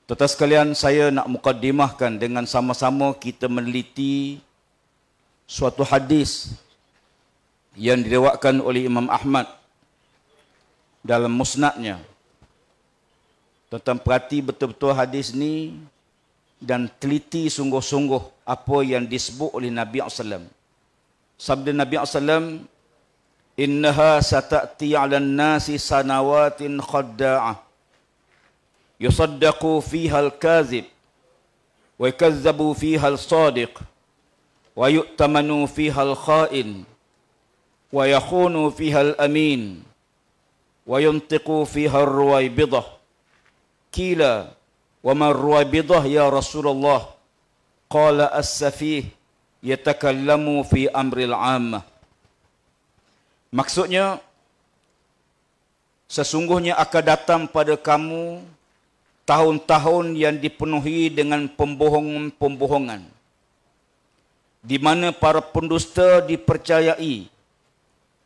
Tuan-tuan sekalian, saya nak mukaddimahkan dengan sama-sama kita meneliti suatu hadis yang diriwayatkan oleh Imam Ahmad dalam musnadnya. Tuan-tuan perhati betul-betul hadis ni dan teliti sungguh-sungguh apa yang disebut oleh Nabi SAW. Sabda Nabi SAW, "Innaha sata'ti 'alan nasi sanawatin khadda'ah. Yusaddaqu fiha al-kazib wa yukazzabu fiha al-sadiq wa yu'tamanu fiha al-kha'in wa yakhunu fiha al-amin wa yuntiqu fiha ar-ruwaybidah." Qila wa ma ar-ruwaybidah ya Rasulullah? Qala as-safih yatakallamu fi amril 'ammah. Maksudnya, sesungguhnya akan datang pada kamu tahun-tahun yang dipenuhi dengan pembohongan-pembohongan, di mana para pendusta dipercayai,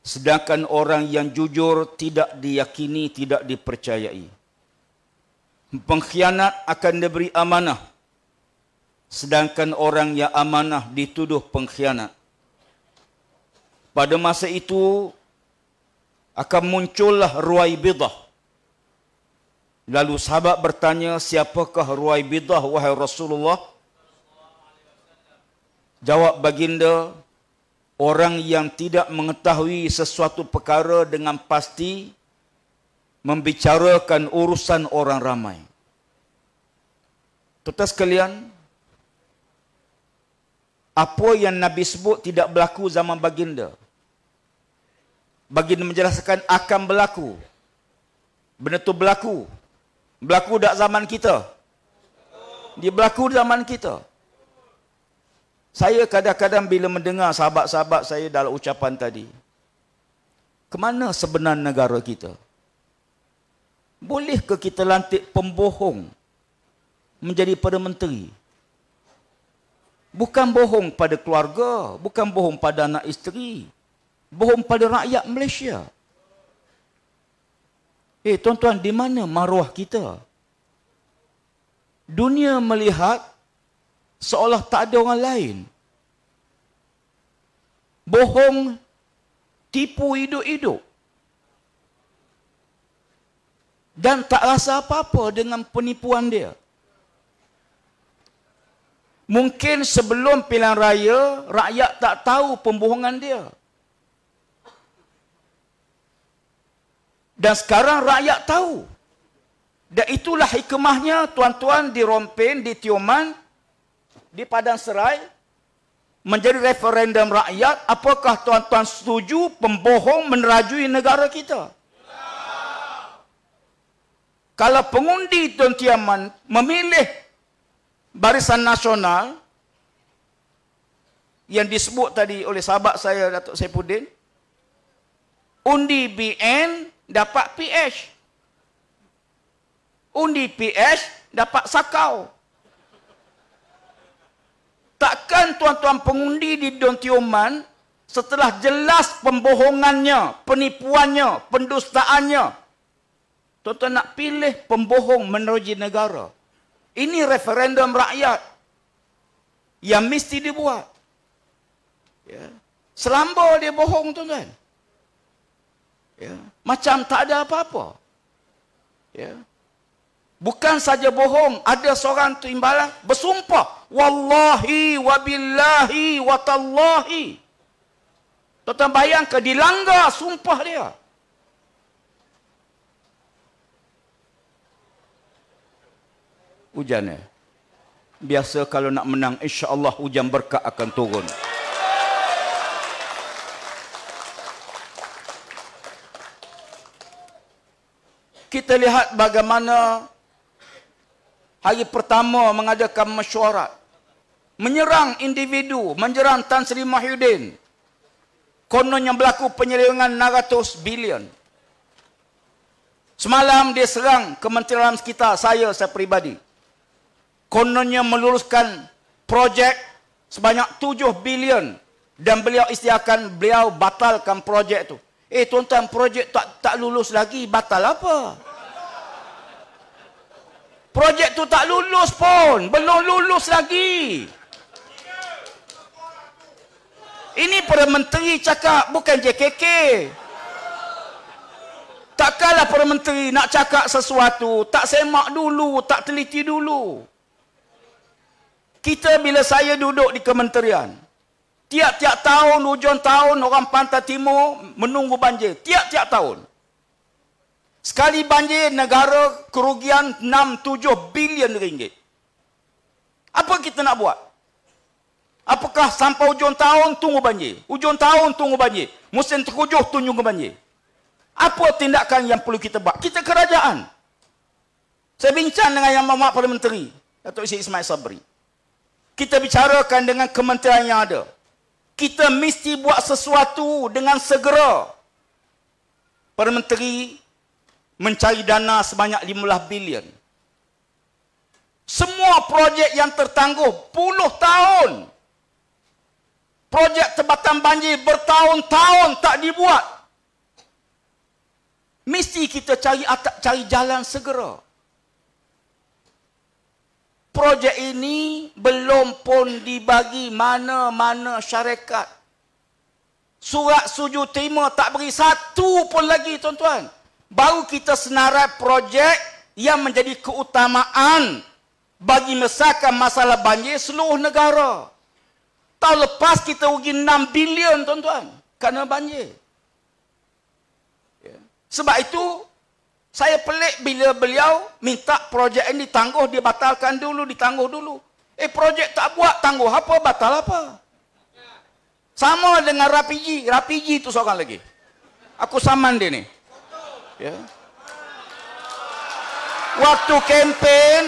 sedangkan orang yang jujur tidak diyakini, tidak dipercayai. Pengkhianat akan diberi amanah, sedangkan orang yang amanah dituduh pengkhianat. Pada masa itu akan muncullah Ruwaybidah. Lalu sahabat bertanya, siapakah Ruwaybidah wahai Rasulullah? Jawab baginda, orang yang tidak mengetahui sesuatu perkara dengan pasti, membicarakan urusan orang ramai. Tuan-tuan sekalian, apa yang Nabi sebut tidak berlaku zaman baginda. Baginda menjelaskan akan berlaku. Benda tu berlaku. Berlaku tak zaman kita? Dia berlaku zaman kita. Saya kadang-kadang bila mendengar sahabat-sahabat saya dalam ucapan tadi, kemana sebenar negara kita? Bolehkah kita lantik pembohong menjadi Perdana Menteri? Bukan bohong pada keluarga, bukan bohong pada anak isteri, bohong pada rakyat Malaysia. Tuan-tuan, di mana maruah kita? Dunia melihat seolah tak ada orang lain. Bohong, tipu hidup-hidup. Dan tak rasa apa-apa dengan penipuan dia. Mungkin sebelum pilihan raya, rakyat tak tahu pembohongan dia. Dan sekarang rakyat tahu. Dan itulah hikmahnya tuan-tuan di Rompin, di Tioman, di Padang Serai, menjadi referendum rakyat, apakah tuan-tuan setuju pembohong menerajui negara kita? Kalau pengundi Tuan Tiaman memilih Barisan Nasional, yang disebut tadi oleh sahabat saya, Datuk Saifuddin, undi BN dapat PH. Undi PH dapat sakau. Takkan tuan-tuan pengundi di Don Tioman, setelah jelas pembohongannya, penipuannya, pendustaannya, tuan-tuan nak pilih pembohong meneruji negara? Ini referendum rakyat yang mesti dibuat. Ya. Selamba dia bohong, tuan-tuan. Ya. Macam tak ada apa-apa. Ya. Bukan saja bohong, ada seorang tu imbalan bersumpah, wallahi wabillahi watallahi. Tuan-tuan bayangkan, dilanggar sumpah dia. Hujan. Biasa kalau nak menang, insya-Allah hujan berkat akan turun. Kita lihat bagaimana hari pertama mengadakan mesyuarat, menyerang individu, menyerang Tan Sri Mahyudin. Kononnya berlaku penyelewengan 600 bilion. Semalam dia serang Kementerian Dalam Sekitar, saya pribadi. Kononnya meluruskan projek sebanyak 7 bilion dan beliau isytiharkan beliau batalkan projek itu. Tuan-tuan, projek tak lulus lagi, batal apa? Projek tu tak lulus pun. Belum lulus lagi. Ini Perdana Menteri cakap, bukan JKK. Takkanlah Perdana Menteri nak cakap sesuatu, tak semak dulu, tak teliti dulu. Kita bila saya duduk di kementerian, tiap-tiap tahun, hujung tahun, orang Pantai Timur menunggu banjir. Tiap-tiap tahun. Sekali banjir, negara kerugian 6-7 bilion ringgit. Apa kita nak buat? Apakah sampai hujung tahun tunggu banjir? Hujung tahun tunggu banjir. Musim terhujuh tunggu banjir. Apa tindakan yang perlu kita buat? Kita kerajaan. Saya bincang dengan Yang Berhormat Perdana Menteri, Datuk Seri Ismail Sabri. Kita bicarakan dengan kementerian yang ada. Kita mesti buat sesuatu dengan segera. Perdana Menteri mencari dana sebanyak 15 bilion. Semua projek yang tertangguh puluh tahun. Projek tempatan banjir bertahun-tahun tak dibuat. Mesti kita cari jalan segera. Projek ini belum pun dibagi mana-mana syarikat. Surat sujud terima tak beri satu pun lagi, tuan-tuan. Baru kita senarai projek yang menjadi keutamaan bagi menyelesaikan masalah banjir seluruh negara. Tahun lepas kita rugi 6 bilion, tuan-tuan, kerana banjir. Sebab itu, saya pelik bila beliau minta projek ini ditangguh, dia batalkan dulu, ditangguh dulu. Projek tak buat, tangguh apa, batal apa. Sama dengan Rapiji. Rapiji itu seorang lagi. Aku saman dia ni. Ya. Waktu kempen,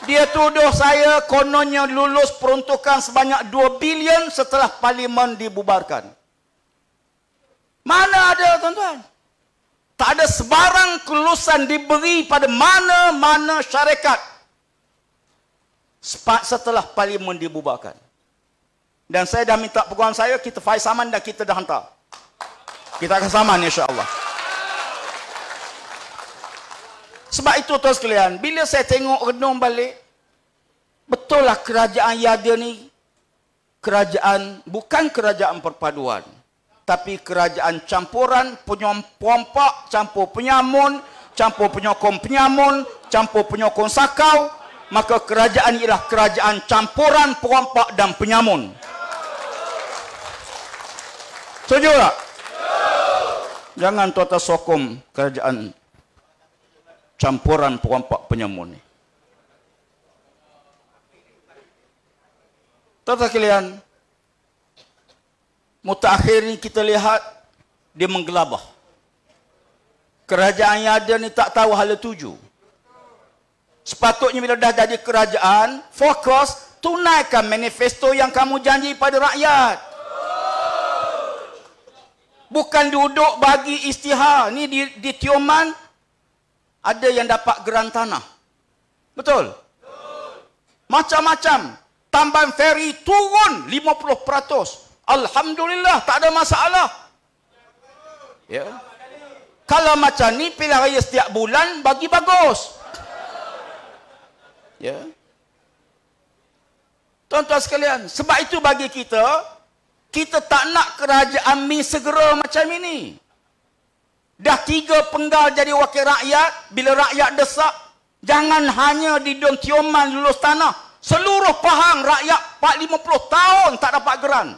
dia tuduh saya kononnya lulus peruntukan sebanyak 2 bilion setelah parlimen dibubarkan. Mana ada, tuan-tuan? Tak ada sebarang kelulusan diberi pada mana-mana syarikat setelah parlimen dibubarkan. Dan saya dah minta peguam saya, kita file saman dan kita dah hantar. Kita akan saman, insya-Allah. Sebab itu, tuan sekalian, bila saya tengok renung balik, betul lah kerajaan yang ada ni, kerajaan, bukan kerajaan perpaduan, tapi kerajaan campuran, penyompak, campur penyamun, campur penyokong penyamun, campur penyokong sakau. Maka kerajaan ialah kerajaan campuran, perompak dan penyamun. Setuju tak? Jangan tuan-tuan sokong kerajaan campuran, perompak, penyamun ni. Tuan-tuan sekalian, mutakhir ni kita lihat dia menggelabah. Kerajaan yang ada ni tak tahu hala tuju. Sepatutnya bila dah jadi kerajaan, fokus tunaikan manifesto yang kamu janji pada rakyat. Bukan duduk bagi istihar. Ni di Tioman ada yang dapat geran tanah. Betul? Macam-macam. Tambahan feri turun 50%. Alhamdulillah, tak ada masalah. Ya. Kalau macam ni, pilihan raya setiap bulan bagi bagus. Ya. Tuan-tuan sekalian, sebab itu bagi kita, kita tak nak kerajaan mi segera macam ini. Dah 3 penggal jadi wakil rakyat, bila rakyat desak, jangan hanya di Dom Tioman lulus tanah. Seluruh Pahang rakyat 40-50 tahun tak dapat geran.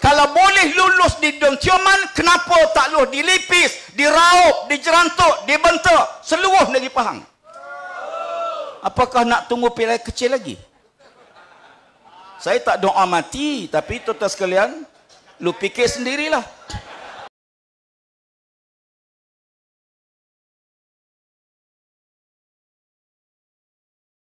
Kalau boleh lulus di Dom Tioman, kenapa tak lulus di Lipis, di Raup, di Jerantuk, di Bentuk, seluruh negeri Pahang? Apakah nak tunggu pilihan kecil lagi? Saya tak doa mati, tapi tuan-tuan sekalian, lu fikir sendirilah.